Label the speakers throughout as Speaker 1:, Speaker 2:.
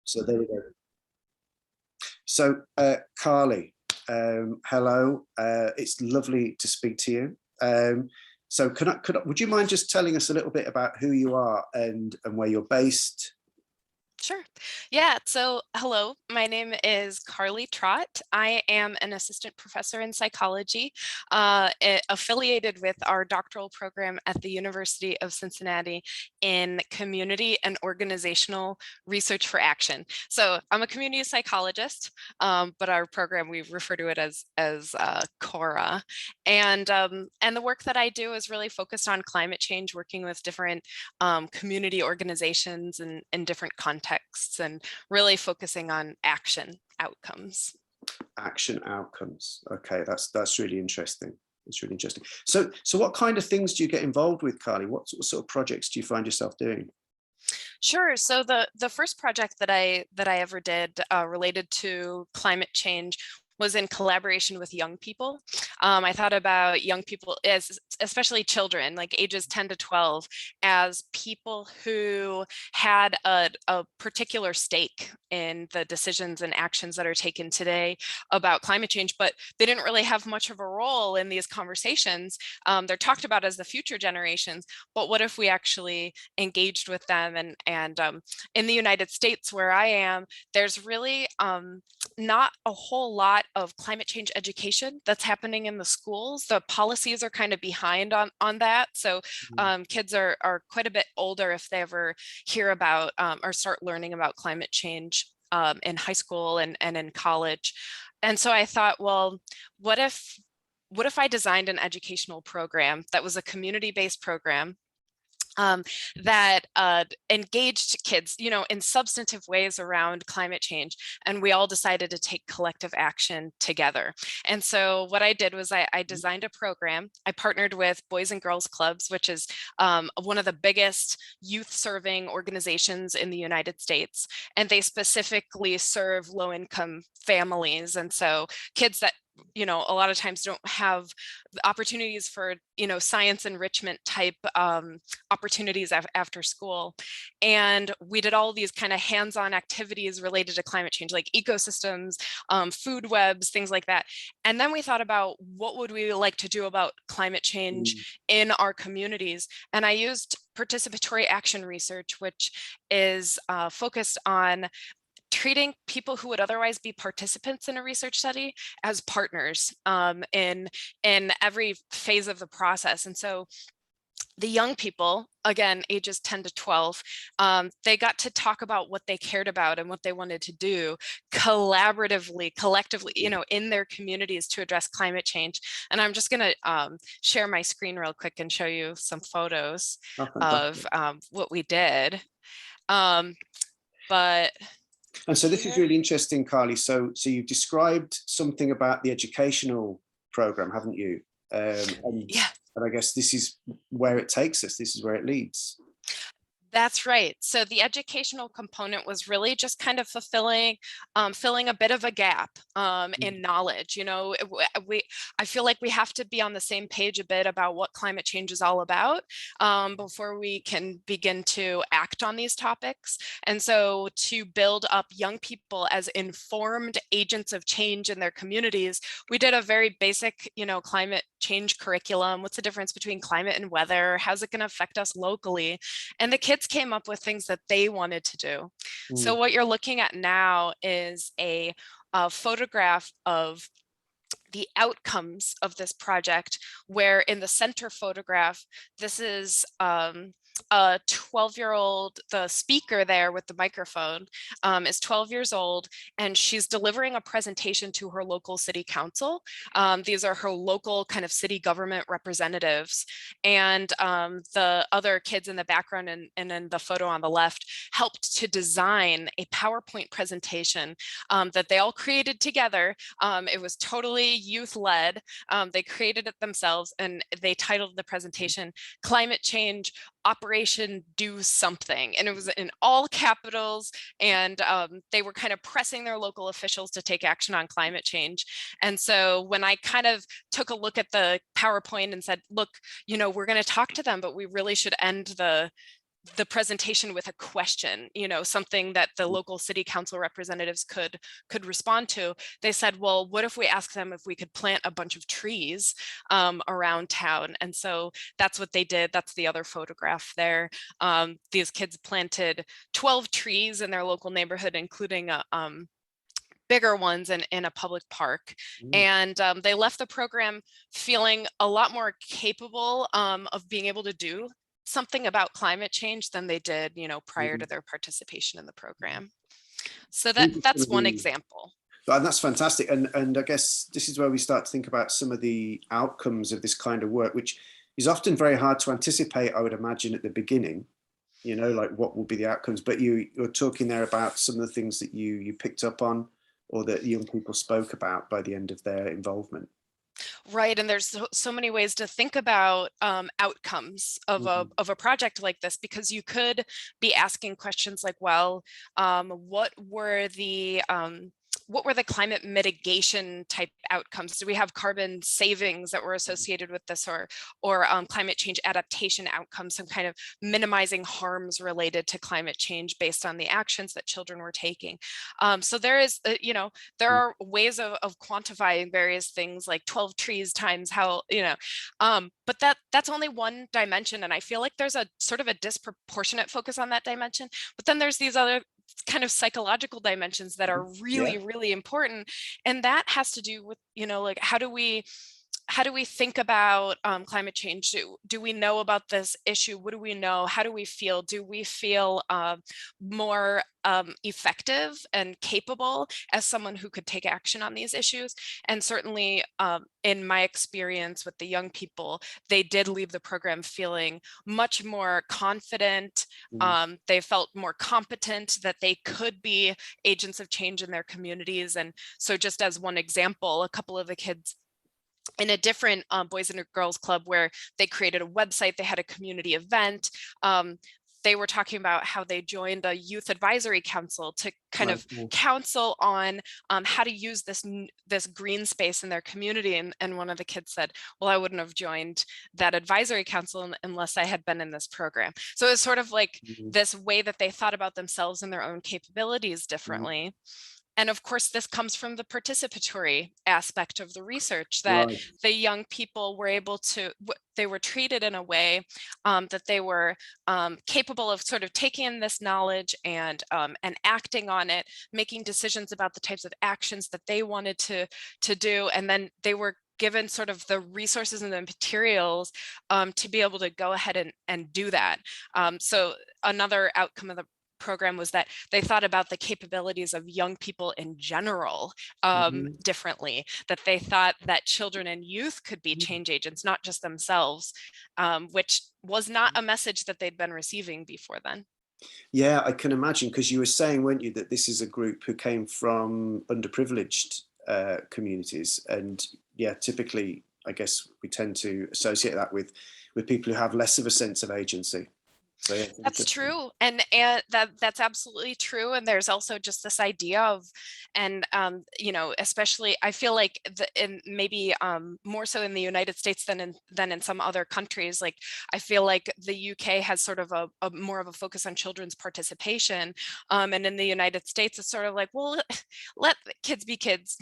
Speaker 1: So there we go. So Carlie, hello. It's lovely to speak to you. So would you mind just telling us a little bit about who you are and where you're based?
Speaker 2: Sure. Yeah. So, hello, my name is Carlie Trott. I am an assistant professor in psychology, affiliated with our doctoral program at the University of Cincinnati in community and organizational research for action. So, I'm a community psychologist, but our program we refer to it as CORA, and the work that I do is really focused on climate change, working with different community organizations and different contexts, and really focusing on action outcomes.
Speaker 1: Action outcomes. Okay, that's really interesting. It's really interesting. So what kind of things do you get involved with, Carlie? What sort of projects do you find yourself doing?
Speaker 2: Sure. So the first project that I ever did related to climate change was in collaboration with young people. I thought about young people as especially children, like ages 10 to 12, as people who had a particular stake in the decisions and actions that are taken today about climate change, but they didn't really have much of a role in these conversations. They're talked about as the future generations, but what if we actually engaged with them? And in the United States, where I am, there's really not a whole lot of climate change education that's happening in the schools. The policies are kind of behind on that. So kids are quite a bit older if they ever hear about or start learning about climate change in high school and in college. And so I thought, well, what if I designed an educational program that was a community-based program um, that engaged kids, in substantive ways around climate change. And we all decided to take collective action together. And so what I did was I designed a program. I partnered with Boys and Girls Clubs, which is one of the biggest youth serving organizations in the United States. And they specifically serve low income families. And so kids that a lot of times don't have opportunities for science enrichment type opportunities after school. And we did all these kind of hands-on activities related to climate change, like ecosystems, food webs, things like that. And then we thought about what would we like to do about climate change
Speaker 1: Mm.
Speaker 2: in our communities. And I used participatory action research, which is focused on treating people who would otherwise be participants in a research study as partners in every phase of the process. And so the young people, again, ages 10 to 12, they got to talk about what they cared about and what they wanted to do collaboratively, collectively, in their communities to address climate change. And I'm just going to share my screen real quick and show you some photos
Speaker 1: Oh,
Speaker 2: of
Speaker 1: fantastic.
Speaker 2: what we did. Um, but
Speaker 1: And so this is
Speaker 2: here,
Speaker 1: really interesting, Carlie. So you've described something about the educational program, haven't you? And
Speaker 2: yeah.
Speaker 1: and I guess this is where it takes us. This is where it leads.
Speaker 2: That's right. So the educational component was really just kind of filling a bit of a gap in knowledge. I feel like we have to be on the same page a bit about what climate change is all about before we can begin to act on these topics. And so to build up young people as informed agents of change in their communities, we did a very basic, climate change curriculum. What's the difference between climate and weather? How's it going to affect us locally? And the kids came up with things that they wanted to do. So
Speaker 1: Mm.
Speaker 2: what you're looking at now is a photograph of the outcomes of this project, where in the center photograph, this is a 12-year-old, the speaker there with the microphone is 12 years old, and she's delivering a presentation to her local city council. These are her local kind of city government representatives. And the other kids in the background and in the photo on the left helped to design a PowerPoint presentation that they all created together. It was totally youth led. They created it themselves, and they titled the presentation Climate Change Operation Do Something. And it was in all capitals, and they were kind of pressing their local officials to take action on climate change. And so when I kind of took a look at the PowerPoint and said, look, we're going to talk to them, but we really should end the presentation with a question, something that the local city council representatives could respond to. They said, well, what if we ask them if we could plant a bunch of trees around town? And so that's what they did. That's the other photograph there. These kids planted 12 trees in their local neighborhood, including a bigger ones in a public park. And they left the program feeling a lot more capable of being able to do something about climate change than they did, prior to their participation in the program. So that's one example.
Speaker 1: And that's fantastic. And I guess this is where we start to think about some of the outcomes of this kind of work, which is often very hard to anticipate, I would imagine, at the beginning, like what will be the outcomes. But you're talking there about some of the things that you picked up on, or that young people spoke about by the end of their involvement.
Speaker 2: Right, and there's so many ways to think about outcomes of a project like this, because you could be asking questions like, well, what were the climate mitigation type outcomes? Do we have carbon savings that were associated with this, or climate change adaptation outcomes, some kind of minimizing harms related to climate change based on the actions that children were taking? So there is, there are ways of quantifying various things, like 12 trees times how, but that's only one dimension. And I feel like there's a sort of a disproportionate focus on that dimension. But then there's these other kind of psychological dimensions that are really, really important. And that has to do with, like, how do we think about climate change? Do we know about this issue? What do we know? How do we feel? Do we feel more effective and capable as someone who could take action on these issues? And certainly in my experience with the young people, they did leave the program feeling much more confident. They felt more competent, that they could be agents of change in their communities. And so, just as one example, a couple of the kids in a different Boys and Girls Club, where they created a website, they had a community event. They were talking about how they joined a youth advisory council to kind of counsel on how to use this green space in their community. And one of the kids said, well, I wouldn't have joined that advisory council unless I had been in this program. So it's sort of like this way that they thought about themselves and their own capabilities differently. And of course, this comes from the participatory aspect of the research, that the young people were able to, they were treated in a way that they were capable of sort of taking in this knowledge and acting on it, making decisions about the types of actions that they wanted to do. And then they were given sort of the resources and the materials to be able to go ahead and do that. So another outcome of the program was that they thought about the capabilities of young people in general differently, that they thought that children and youth could be change agents, not just themselves, which was not a message that they'd been receiving before then.
Speaker 1: Yeah, I can imagine, because you were saying, weren't you, that this is a group who came from underprivileged communities, and typically, I guess we tend to associate that with people who have less of a sense of agency. So,
Speaker 2: that's true, and that's absolutely true. And there's also just this idea of, and especially I feel like maybe more so in the United States than in some other countries. Like, I feel like the UK has sort of a more of a focus on children's participation, and in the United States it's sort of like, well, let kids be kids,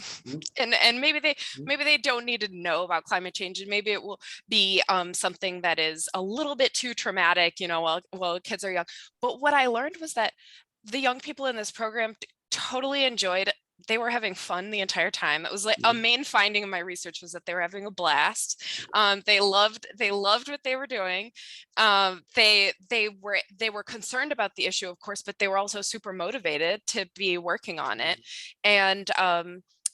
Speaker 2: and maybe they don't need to know about climate change, and maybe it will be something that is a little bit too traumatic, while kids are young. But what I learned was that the young people in this program totally enjoyed. They were having fun the entire time. It was like a main finding of my research was that they were having a blast. They loved what they were doing. They were concerned about the issue, of course, but they were also super motivated to be working on it. And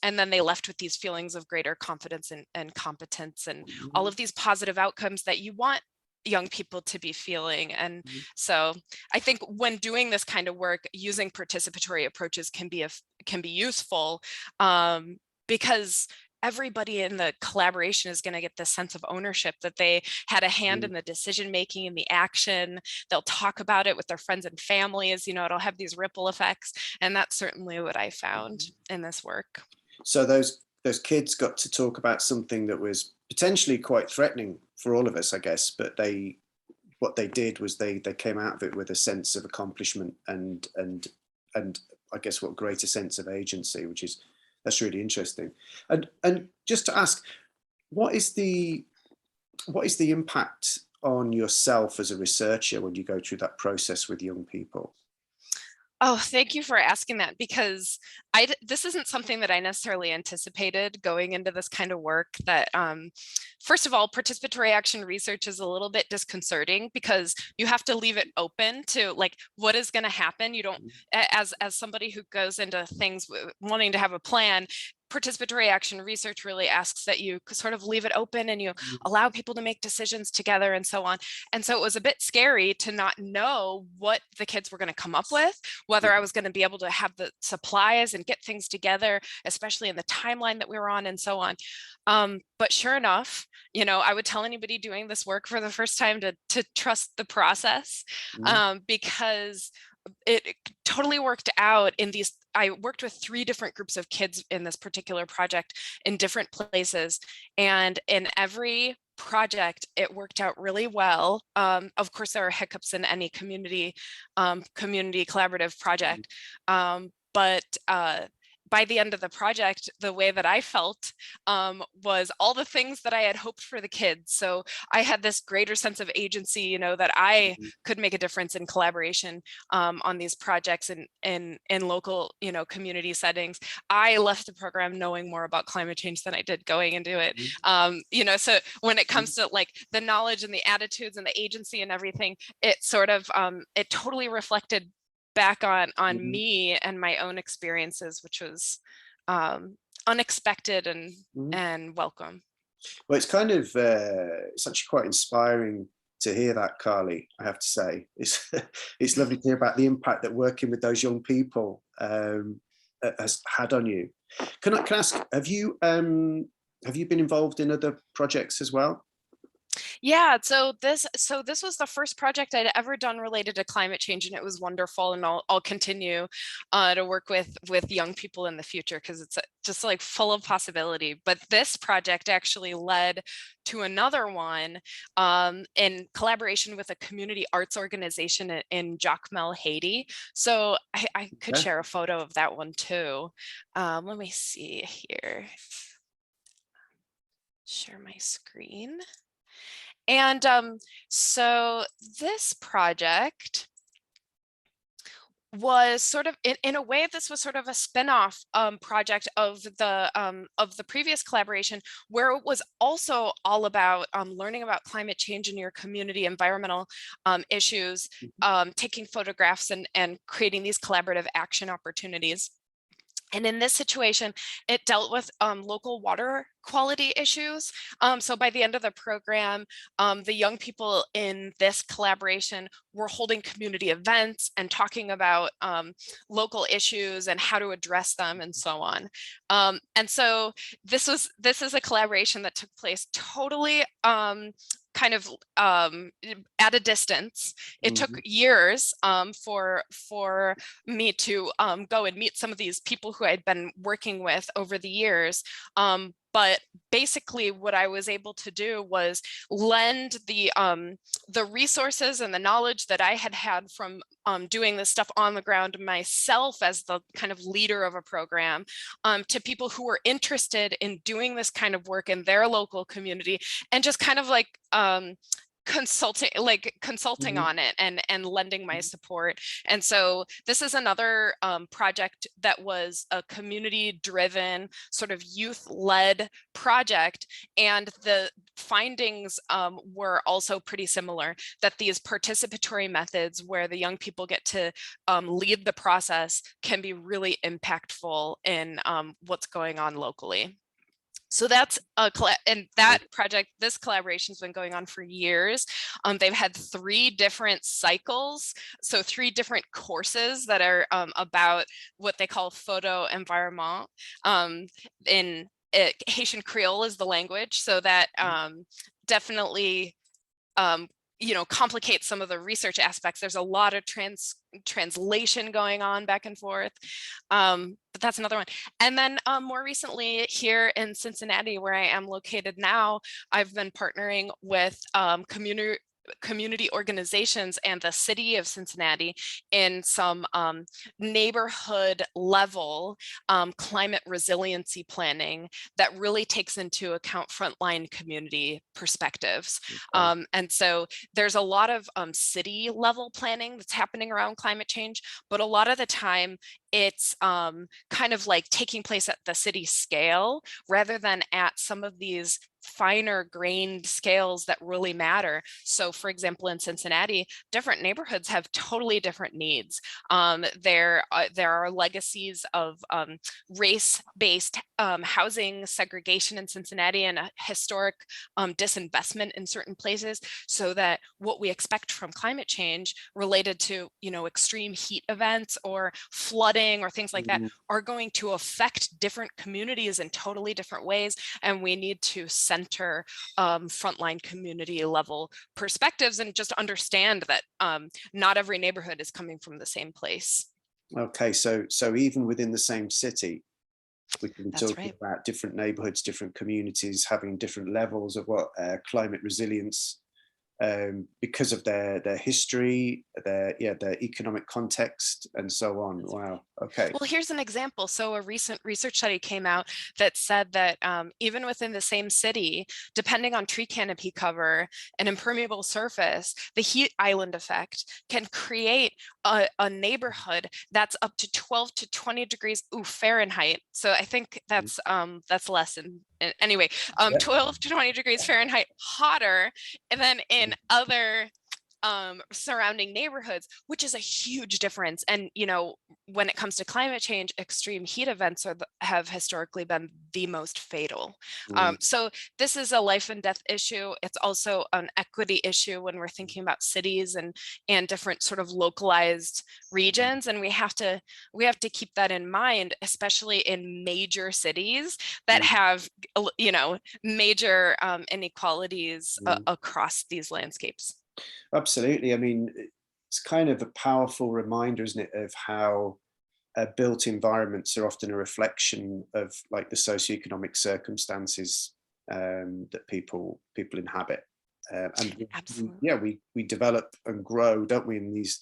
Speaker 2: then they left with these feelings of greater confidence and competence, and all of these positive outcomes that you want young people to be feeling. And so I think when doing this kind of work, using participatory approaches can be useful, because everybody in the collaboration is going to get this sense of ownership, that they had a hand in the decision making and the action. They'll talk about it with their friends and families. It'll have these ripple effects, and that's certainly what I found in this work.
Speaker 1: So those kids got to talk about something that was potentially quite threatening for all of us, I guess, but they what they did was they came out of it with a sense of accomplishment and I guess what greater sense of agency, which is that's really interesting. And just to ask, what is the impact on yourself as a researcher when you go through that process with young people?
Speaker 2: Oh, thank you for asking that, because this isn't something that I necessarily anticipated going into this kind of work. That first of all, participatory action research is a little bit disconcerting because you have to leave it open to like what is going to happen. You don't, as somebody who goes into things wanting to have a plan, participatory action research really asks that you sort of leave it open and you allow people to make decisions together and so on. And so it was a bit scary to not know what the kids were going to come up with, whether I was going to be able to have the supplies and get things together, especially in the timeline that we were on and so on. But sure enough, you know, I would tell anybody doing this work for the first time to trust the process, because it totally worked out in these. I worked with 3 different groups of kids in this particular project in different places, and in every project it worked out really well. Of course, there are hiccups in any community collaborative project, but by the end of the project, the way that I felt was all the things that I had hoped for the kids. So I had this greater sense of agency, you know, that I could make a difference in collaboration on these projects in local, you know, community settings. I left the program knowing more about climate change than I did going into it. You know, so when it comes to like the knowledge and the attitudes and the agency and everything, it sort of it totally reflected back on me and my own experiences, which was unexpected and welcome.
Speaker 1: Well, it's kind of it's actually quite inspiring to hear that, Carlie. I have to say, it's lovely to hear about the impact that working with those young people has had on you. Can I ask, have you been involved in other projects as well?
Speaker 2: Yeah, so this was the first project I'd ever done related to climate change, and it was wonderful. And I'll continue to work with young people in the future because it's just like full of possibility. But this project actually led to another one in collaboration with a community arts organization in Jacmel, Haiti. So I could share a photo of that one too. Let me see here. Share my screen. And so this project was sort of, in a way, this was sort of a spin-off project of the previous collaboration, where it was also all about learning about climate change in your community, environmental issues, taking photographs and creating these collaborative action opportunities. And in this situation, it dealt with local water quality issues. So by the end of the program, the young people in this collaboration were holding community events and talking about local issues and how to address them and so on. And so this is a collaboration that took place totally kind of at a distance. It took years for me to go and meet some of these people who I'd been working with over the years. But basically what I was able to do was lend the resources and the knowledge that I had from doing this stuff on the ground myself as the kind of leader of a program to people who were interested in doing this kind of work in their local community, and just kind of like consulting on it and lending my support. And so this is another project that was a community driven sort of youth led project, and the findings were also pretty similar, that these participatory methods where the young people get to lead the process can be really impactful in what's going on locally. So that's project, this collaboration has been going on for years. They've had 3 different cycles, so 3 different courses that are about what they call photo environment. In Haitian Creole is the language, so that definitely you know, complicate some of the research aspects. There's a lot of translation going on back and forth, but that's another one. And then more recently here in Cincinnati, where I am located now, I've been partnering with community organizations and the city of Cincinnati in some neighborhood level climate resiliency planning that really takes into account frontline community perspectives.
Speaker 1: Okay.
Speaker 2: And so there's a lot of city level planning that's happening around climate change, but a lot of the time it's kind of like taking place at the city scale rather than at some of these finer grained scales that really matter. So for example, in Cincinnati, different neighborhoods have totally different needs. There are legacies of race-based housing segregation in Cincinnati and a historic disinvestment in certain places, so that what we expect from climate change related to, you know, extreme heat events or flooding or things like that are going to affect different communities in totally different ways. And we need to center frontline community level perspectives and just understand that not every neighborhood is coming from the same place.
Speaker 1: Okay, so even within the same city, we can be
Speaker 2: That's
Speaker 1: talking
Speaker 2: right.
Speaker 1: about different neighborhoods, different communities having different levels of what climate resilience, because of their history, their economic context, and so on. Wow. Okay.
Speaker 2: Well, here's an example. So a recent research study came out that said that even within the same city, depending on tree canopy cover and impermeable surface, the heat island effect can create a neighborhood that's up to 12 to 20 degrees Fahrenheit. So I think that's less anyway,
Speaker 1: Yeah.
Speaker 2: 12 to 20 degrees Fahrenheit hotter than in other surrounding neighborhoods, which is a huge difference. And, you know, when it comes to climate change, extreme heat events have historically been the most fatal. So this is a life and death issue. It's also an equity issue when we're thinking about cities and different sort of localized regions. And we have to keep that in mind, especially in major cities that have, you know, major inequalities across these landscapes.
Speaker 1: Absolutely. I mean, it's kind of a powerful reminder, isn't it, of how built environments are often a reflection of like the socioeconomic circumstances that people inhabit.
Speaker 2: Absolutely.
Speaker 1: Yeah, we develop and grow, don't we, in these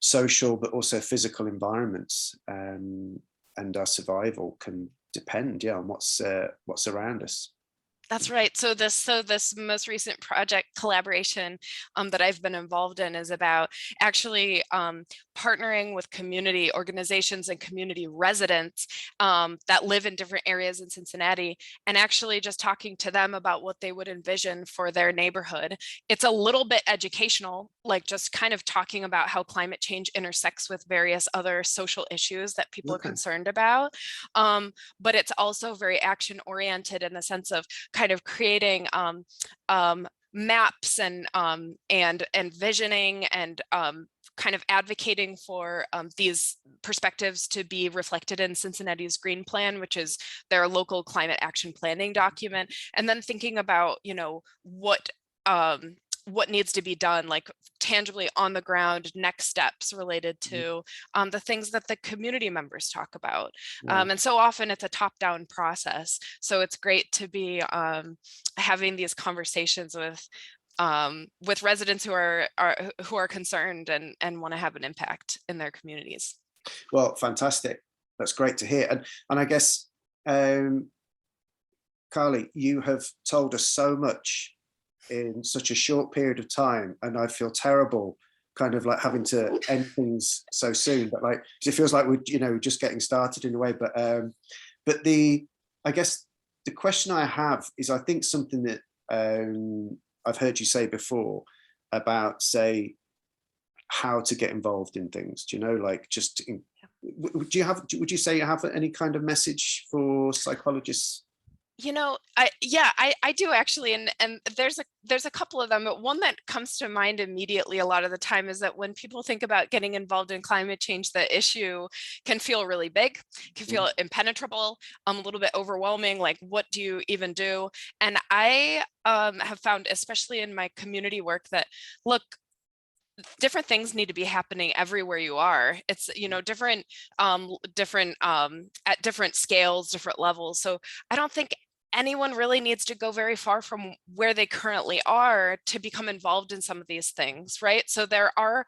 Speaker 1: social but also physical environments, and our survival can depend, on what's around us.
Speaker 2: That's right. So this most recent project collaboration that I've been involved in is about actually partnering with community organizations and community residents that live in different areas in Cincinnati, and actually just talking to them about what they would envision for their neighborhood. It's a little bit educational, like just kind of talking about how climate change intersects with various other social issues that people are
Speaker 1: Okay.
Speaker 2: concerned about. But it's also very action oriented in the sense of kind of creating maps and visioning and kind of advocating for these perspectives to be reflected in Cincinnati's Green Plan, which is their local climate action planning document, and then thinking about, you know, what needs to be done, like tangibly on the ground, next steps related to the things that the community members talk about. And so often it's a top-down process. So it's great to be having these conversations with residents who are concerned and want to have an impact in their communities.
Speaker 1: Well, fantastic. That's great to hear. And I guess, Carlie, you have told us so much in such a short period of time, and I feel terrible kind of like having to end things so soon, but like it feels like we're just getting started in a way. But I guess the question I have is, I think something that I've heard you say before about, say, how to get involved in things, like just would you say you have any kind of message for psychologists?
Speaker 2: You know, I do actually, and there's a couple of them, but one that comes to mind immediately a lot of the time is that when people think about getting involved in climate change, the issue can feel really big, can feel impenetrable, a little bit overwhelming, like what do you even do? And I have found, especially in my community work, that look, different things need to be happening everywhere you are. It's, you know, different at different scales, different levels. So I don't think anyone really needs to go very far from where they currently are to become involved in some of these things, right? So there are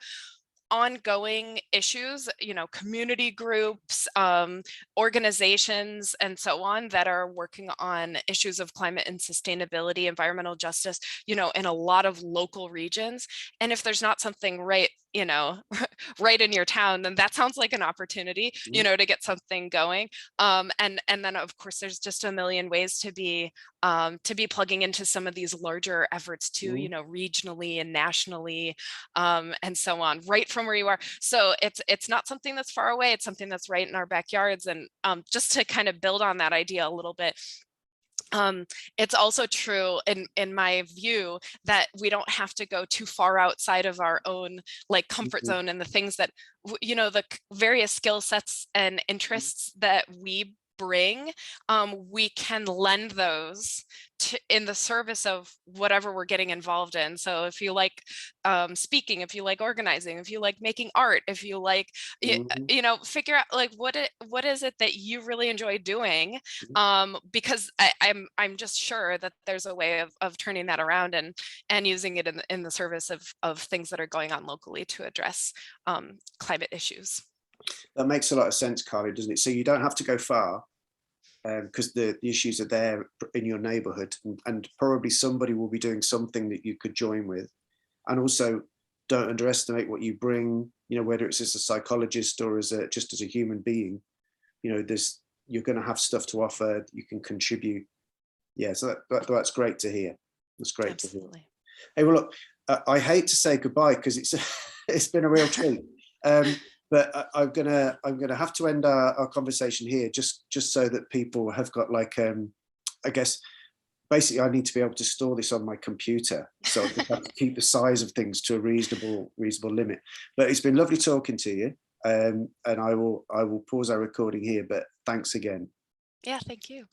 Speaker 2: ongoing issues, community groups, organizations, and so on that are working on issues of climate and sustainability, environmental justice, in a lot of local regions. And if there's not something right, right in your town, then that sounds like an opportunity, to get something going. And then of course there's just a million ways to be plugging into some of these larger efforts too, regionally and nationally, and so on, right from where you are. So it's not something that's far away. It's something that's right in our backyards. And just to kind of build on that idea a little bit, it's also true in my view that we don't have to go too far outside of our own like comfort zone, and the things that the various skill sets and interests that we bring, we can lend those in the service of whatever we're getting involved in. So if you like speaking, if you like organizing, if you like making art, if you like, figure out like what is it that you really enjoy doing, because I'm just sure that there's a way of turning that around and using it in the service of things that are going on locally to address climate issues.
Speaker 1: That makes a lot of sense, Carlie, doesn't it? So you don't have to go far, because the issues are there in your neighborhood, and probably somebody will be doing something that you could join with. And also, don't underestimate what you bring, whether it's as a psychologist or just as a human being. You're going to have stuff to offer, you can contribute. Yeah, so that's great to hear. That's great
Speaker 2: Absolutely.
Speaker 1: to hear. Hey, well, look, I hate to say goodbye because it's been a real treat. But I'm gonna have to end our conversation here, just so that people have got like, I guess, basically I need to be able to store this on my computer, so I have to keep the size of things to a reasonable limit. But it's been lovely talking to you, and I will pause our recording here. But thanks again.
Speaker 2: Yeah, thank you.